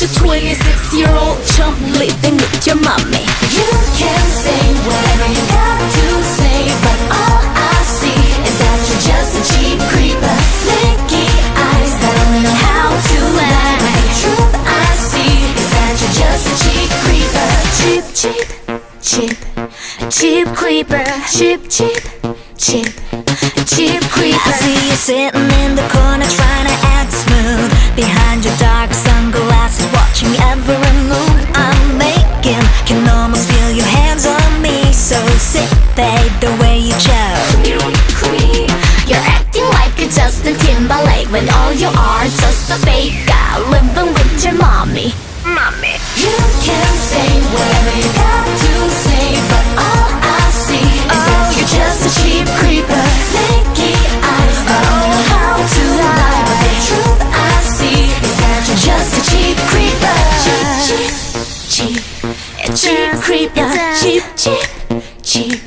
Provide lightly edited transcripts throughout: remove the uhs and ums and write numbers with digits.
a 26-year-old chump living with your mommy. You can say whatever you got to say, but all I see is that you're just a cheap creeper. Flaky eyes that only know how to lie. But the truth I see is that you're just a cheap creeper. Cheap, cheap, cheap, cheap creeper. Cheap, cheap, cheap, cheap creeper. I see you sitting in the corner trying to act smooth, behind your dark sunglasses, watching every move I'm making. Can almost feel your hands on me, so sick, babe, the way you chose. You're acting like a Justin Timberlake when all you are just a fake guy living with your mommy. You can say whatever you got to say, but all I see is that you're just a cheap creeper. Flaky eyes that don't know how to lie, but the truth I see is that you're just a cheap creeper. Cheap, cheap, cheap creeper. Cheap, cheap, cheap,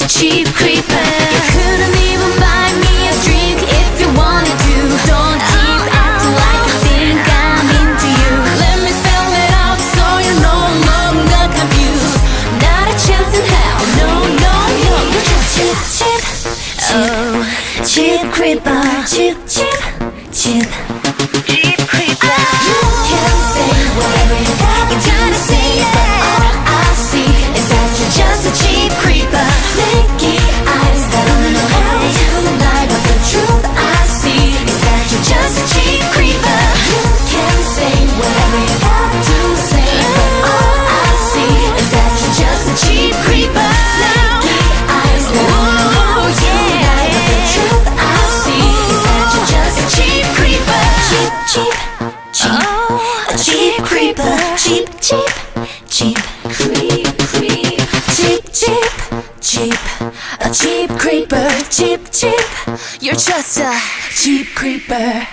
cheap creeper. You couldn't even buy me a drink if you wanted to. Don't keep acting like you think I'm into you. Let me spell it out so you're no longer confused. Not a chance in hell, no, no, no. You're just cheap, cheap, Oh, cheap creeper. cheap, cheap, cheap, cheap creeper. You can say whatever you got to say, but all I see is that you're just a cheap creeper. Flaky eyes that don't know how to lie, but the truth I see is that you're just a cheap creeper. You can say whatever you got to say, but all I see is that you're just a cheap creeper. Flaky eyes that don't know how to lie, but the truth I see is that you're just a cheap creeper. Cheap, cheap, cheap, a cheap creeper. Cheap, cheap, cheap, Creep, creep. cheap, cheap, cheap, a cheap creeper. Cheap, cheap, you're just a cheap creeper.